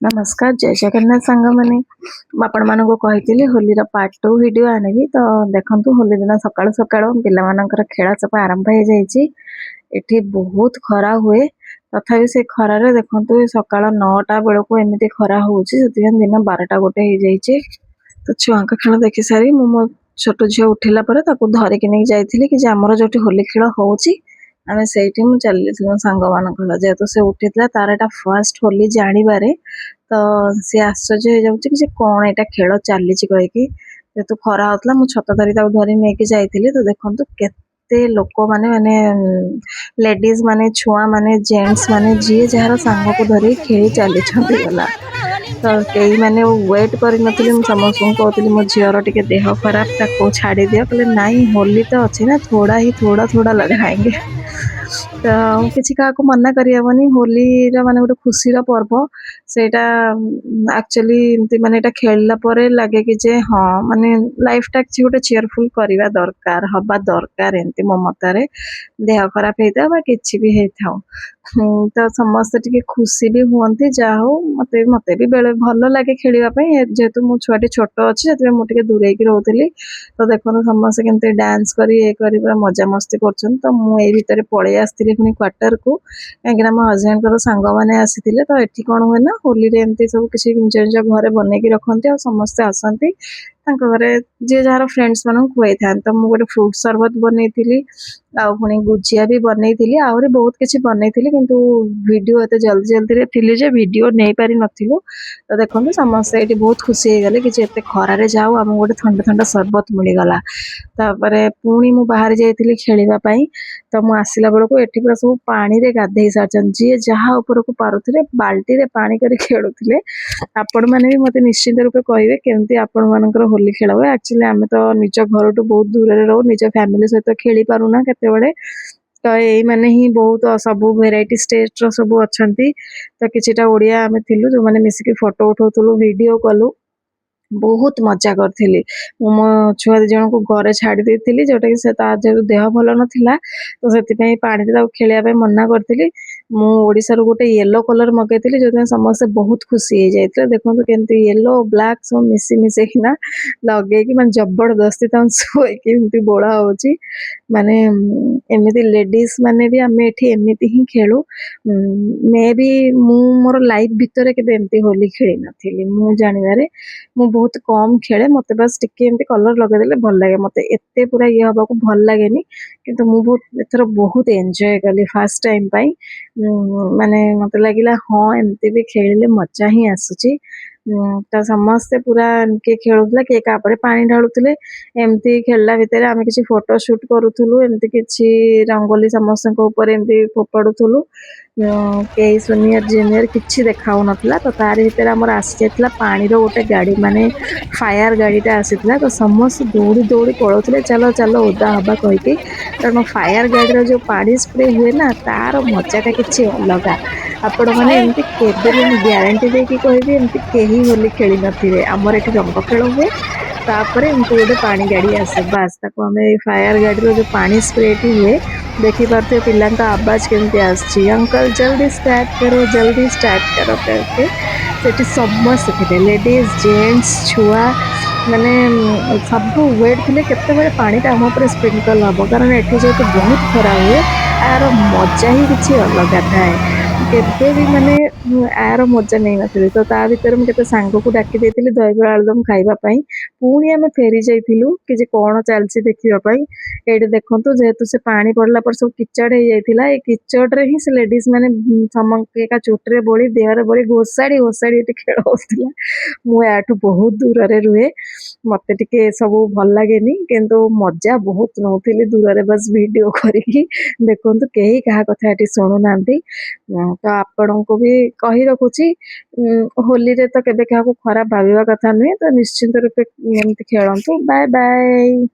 नमस्कार जय जगन्नाथ सांग मैंने आपण मानक कही होली पार्ट 2 वीडियो आनेबी तो देखंतु होली दिन सकाळु सकाळु पिला मानकर खेल सब आरंभ हो जाइए। एठी बहुत खरा हुए तथापि से खरारे देखंतु सकाळ 9टा बेलू एमती खरा होउची दिन 12टा गोटे हो जाइए। तो छुआ खेल देखी सारी मो छोट झील उठिला धरिकी नहीं जाइए कि आमर जो होली खेल होउची आमे सेठी मु चली सांग मान जेहेतु से उठी तार एटा फर्स्ट होली जानिबारे तो सी आश्चर्य हो जाउची कि कौन एटा खेल चली कहीकि जेहेतु खरा होता मु छत धरी धरी नहीं जाइए। तो देखो केते लोक माने माने लेडीज माने छुआ माने जेंट्स माने जी जार सांग को धरी खेली चली गला। तो कई माने वेट कर समस्त कहती मो झीर टे देह खराब छाड़ी दियो कहले नाई होली तो अच्छी ना थोड़ा ही थोड़ा थोड़ा लगाएंगे। तो किसी क्या मना करहबनी होली माने गोटे खुशी पर्व सेटा एक्चुअली एमती माने खेलला परे लगे कि जे हाँ माने लाइफ टा किसी गोटे चेयरफुल करवा दरकार हवा दरकार एमती मो मतारे देह खराब होता बा किसी भी होता तो समस्त टिके खुशी भी हुंती जा हो मते मते भी बेले भल लगे खेलवाई जेहेतु मो छुआटी छोट अच्छे से मुझे दूरे रोली। तो देखो समस्त केमती डांस कर मजा मस्ती कर तो मुझे भितर पलि आसती पुणी क्वार्टर को कहीं मो हजबैंड सांग मैंने आसी तो ये कौन हुए ना होली एमती सब किसी निज निज घर बनईकी रखती और समस्ते आसती घरे जी जार फ्रेंड्स मान खुई था। तो मुझे गोटे फ्रूट सरबत बनई पुणी गुजिया भी बनई आहरी बहुत किसी बनई किंतु वीडियो एत जल्दी जल्दी थी जे वीडियो नहीं पारि नथिलु। तो देखो समस्ते ये बहुत खुशी हो गले कि एत खरारे जाऊ आम गोटे थंडा थंडा सरबत मिलगला। तापर पुणी मु बाहर जाइए खेलवाई तो मुझे आसला बेलू ये पूरा सब पानी रे गाधे सारी जी जहाँ उपरको पारुले बाल्टी रे पानी कर खेलुले आपण मैंने भी मत निश्चिंत रूपे कहे केमती आपण मानकर होली खेल हुए। एक्चुअली आम तो निज घर टू बहुत दूर रो निज फैमिली सहित खेली पारुना केते तो यही माने ही बहुत सब वेराइटी स्टेट रो सब अच्छा तो किछिटा ओडिया आमे थिलु जो माने मिसिकी फोटो उठाउथुलु वीडियो कलु बहुत मजा करी मो छुआ दी जन को घरे छाड़ी देती जोटा कि से जेहतु देह भल नाला तो से पानी खेलने मना करी मुशार गोटे येलो कलर मगेली जो समस्ते बहुत खुशी हो जाते। देखो केमती येलो ब्लैक सब मिसी मिसेकिना लगे कि जबरदस्ती शुईकी बोला होची माने एमती लेडीज माने भी आम एमती ही खेलु मे भी मु मोर लाइफ भितर के होली खेली नी मु जानवर मु बहुत कम खेले मत बस टिके कलर लगेदेले भल लगे मत एत पूरा ये हवा को भल लगे किंतु मु बहुत एथर बहुत एंजॉय कली फास्ट टाइम पाई माने मत लगिला हाँ एमती भी खेलिले मजा ही आसुची। तो समस्ते पूरा किए खेलुला किए कापरे पानी ढालुले एमती खेलला भितर आम किसी फोटो शूट करूँ एमती किसी रंगोली समस्त एमती फोपाड़ुलु कई सुनियर जूनियर किसी देखा ना तो तार भर आम आसी जाता पानी गोटे गाड़ी माने फायर गाड़ीटा आसीला तो समस्त दौड़ी दौड़ी पड़ोले चलो चलो ओदा हवा कहीकि कारण फायर गाड़ी जो पानी स्प्रे हुए ना तार मजाटा किसी अलग आपण मैंने एमती केबे भी ग्यारंटी देकी कहबी एमती कहीं होली खेली नथिबे आमर एठी रंग खेल हुए तापर एमती गोटे पानी गाड़ी आसे बास ताको आम फायर गाड़ी जो पानी स्प्रे हुए देखी पारे पिला आवाज केमती आसची अंकल जल्दी स्टार्ट करो करके सेठी समस्त थे लेडीज जेंट्स छुआ माने सब वेट थे केते पानी आम उपर स्प्रिंकल हम कारण एठी जेहेतु बहुत खरा हुए यार मजा ही किसी अलग थाए केबे भी माने यार मजा नहीं नथि। तो ता भीतर मुझे सांग को डाकी देती दहीबड़ा आलुदम खाइबापी पुणी आम फेरी जाइलु कि कौन चलती देखापी ये देखु जेहेतु से पानी पड़ला पर सब किचड़ हो जाता है किचड़े ही से लेडीज मैंने समका चुट्रे बोली देहरे बोली घोषाड़ी घोषाड़ी ये खेल होता मुझे बहुत दूर रुहे मत टे सब भल लगे किंतु मजा बहुत नौली दूर बस वीडियो करी देखु कहीं क्या कथा ये शुणुना तो आपण को भी कही रखुची होली रे तो केबे क्या खराब भाविबा कथा नुहे तो निश्चिंत रूपे एमती खेलतु बाय बाय।